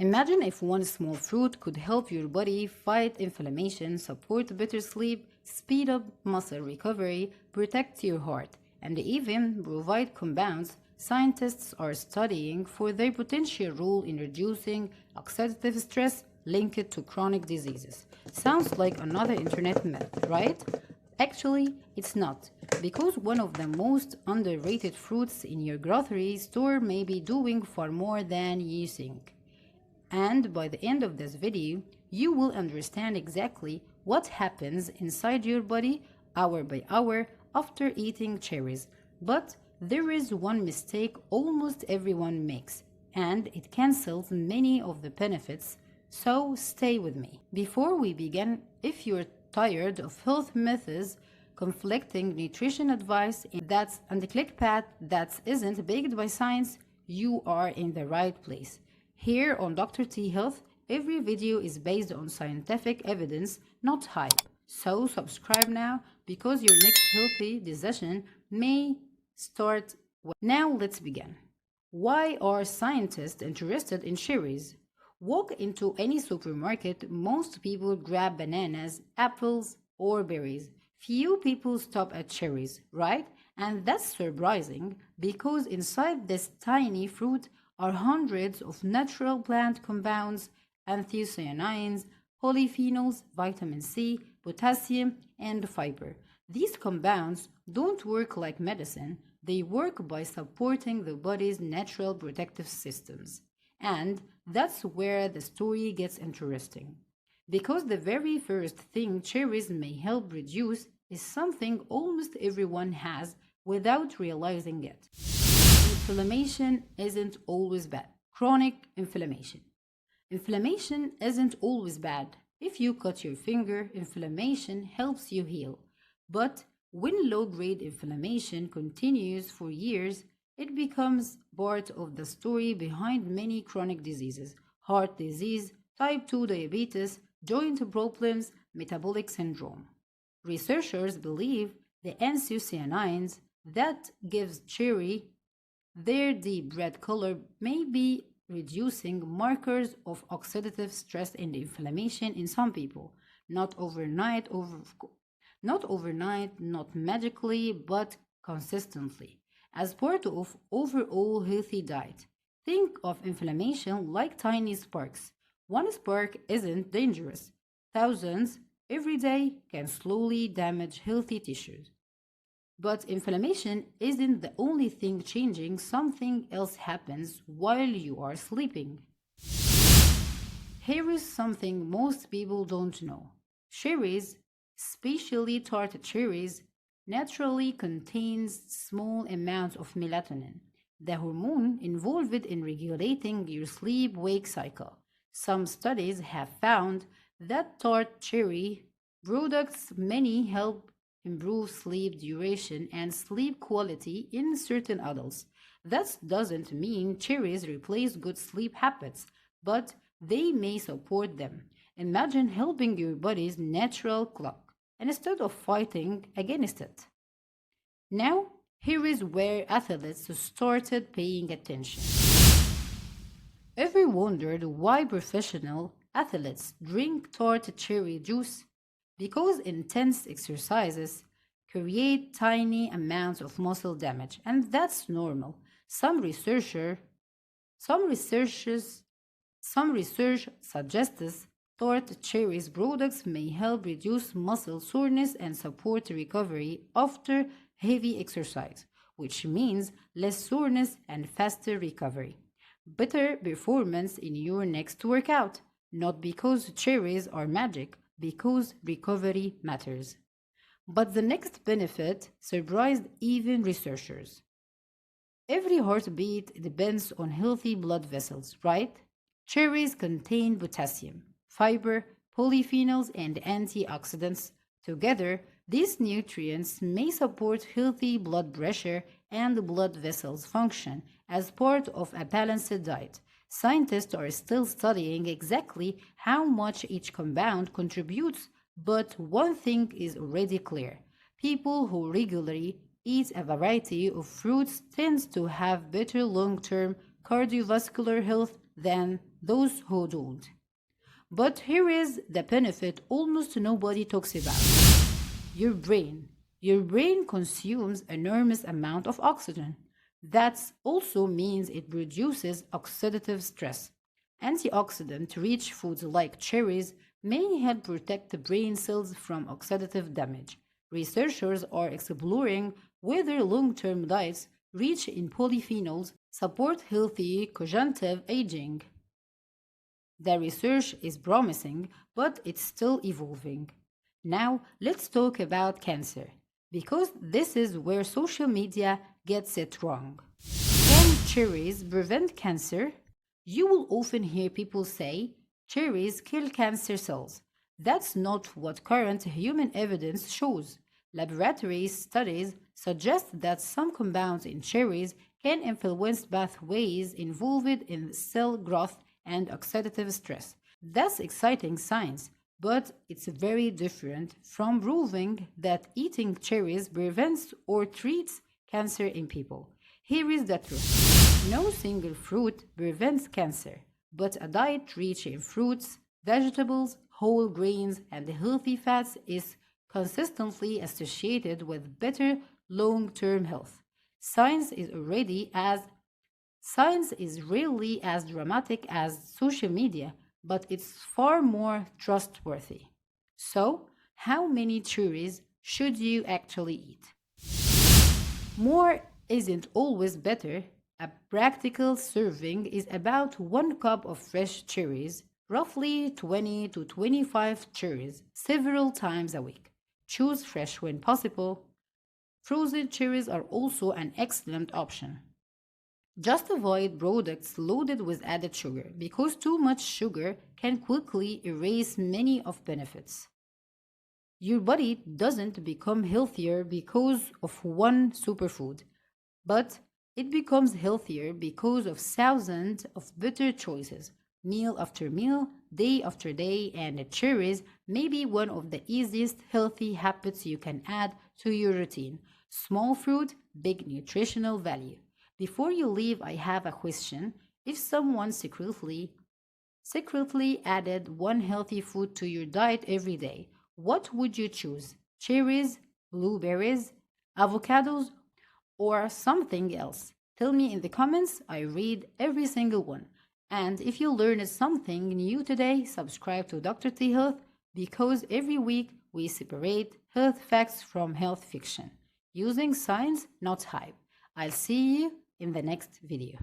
Imagine if one small fruit could help your body fight inflammation, support better sleep, speed up muscle recovery, protect your heart, and even provide compounds scientists are studying for their potential role in reducing oxidative stress linked to chronic diseases. Sounds like another internet myth, right? Actually, it's not, because one of the most underrated fruits in your grocery store may be doing far more than you think. And by the end of this video, you will understand exactly what happens inside your body hour by hour after eating cherries. But there is one mistake almost everyone makes, and it cancels many of the benefits. So stay with me. Before we begin, if you're tired of health myths, conflicting nutrition advice, and the clickpad that isn't backed by science, you are in the right place. Here on Dr. T Health, every video is based on scientific evidence, not hype. So subscribe now because your next healthy decision may start. Now let's begin. Why are scientists interested in cherries? Walk into any supermarket, most people grab bananas, apples, or berries. Few people stop at cherries, right? And that's surprising because inside this tiny fruit are hundreds of natural plant compounds, anthocyanins, polyphenols, vitamin C, potassium, and fiber. These compounds don't work like medicine, they work by supporting the body's natural protective systems. And that's where the story gets interesting. Because the very first thing cherries may help reduce is something almost everyone has without realizing it. Inflammation isn't always bad. Chronic inflammation. Inflammation isn't always bad. If you cut your finger, inflammation helps you heal. But when low-grade inflammation continues for years, it becomes part of the story behind many chronic diseases: heart disease, type 2 diabetes, joint problems, metabolic syndrome. Researchers believe the anthocyanins that gives cherry their deep red color may be reducing markers of oxidative stress and inflammation in some people. Not overnight, not magically, but consistently. As part of overall healthy diet, think of inflammation like tiny sparks. One spark isn't dangerous. Thousands every day can slowly damage healthy tissues. But inflammation isn't the only thing changing, something else happens while you are sleeping. Here is something most people don't know. Cherries, especially tart cherries, naturally contains small amounts of melatonin, the hormone involved in regulating your sleep-wake cycle. Some studies have found that tart cherry products many help improve sleep duration and sleep quality in certain adults. That doesn't mean cherries replace good sleep habits, but they may support them. Imagine helping your body's natural clock instead of fighting against it. Now, here is where athletes started paying attention. Ever wondered why professional athletes drink tart cherry juice? Because intense exercises create tiny amounts of muscle damage, and that's normal. Some researchers some research suggests tart cherries products may help reduce muscle soreness and support recovery after heavy exercise, which means less soreness and faster recovery. Better performance in your next workout, not because cherries are magic, because recovery matters. But the next benefit surprised even researchers. Every heartbeat depends on healthy blood vessels, right? Cherries contain potassium, fiber, polyphenols, and antioxidants. Together, these nutrients may support healthy blood pressure and blood vessels function as part of a balanced diet. Scientists are still studying exactly how much each compound contributes, but one thing is already clear. People who regularly eat a variety of fruits tend to have better long-term cardiovascular health than those who don't. But here is the benefit almost nobody talks about. Your brain. Your brain consumes enormous amount of oxygen. That also means it produces oxidative stress. Antioxidant-rich foods like cherries may help protect the brain cells from oxidative damage. Researchers are exploring whether long-term diets rich in polyphenols support healthy cognitive aging. The research is promising, but it's still evolving. Now, let's talk about cancer, because this is where social media gets it wrong. Can cherries prevent cancer? You will often hear people say cherries kill cancer cells. That's not what current human evidence shows. Laboratory studies suggest that some compounds in cherries can influence pathways involved in cell growth and oxidative stress. That's exciting science, but it's very different from proving that eating cherries prevents or treats cancer in people. Here is the truth. No single fruit prevents cancer, but a diet rich in fruits, vegetables, whole grains, and healthy fats is consistently associated with better long-term health. Science is already as Science is rarely as dramatic as social media, but it's far more trustworthy. So, how many cherries should you actually eat? More isn't always better. A practical serving is about 1 cup of fresh cherries, roughly 20 to 25 cherries, several times a week. Choose fresh when possible. Frozen cherries are also an excellent option. Just avoid products loaded with added sugar because too much sugar can quickly erase many of benefits. Your body doesn't become healthier because of one superfood, but it becomes healthier because of thousands of better choices, meal after meal, day after day, and cherries may be one of the easiest healthy habits you can add to your routine. Small fruit, big nutritional value. Before you leave, I have a question. If someone secretly added one healthy food to your diet every day, what would you choose? Cherries, blueberries, avocados, or something else? Tell me in the comments. I read every single one. And if you learned something new today, subscribe to Dr. T Health because every week we separate health facts from health fiction using science, not hype. I'll see you in the next video.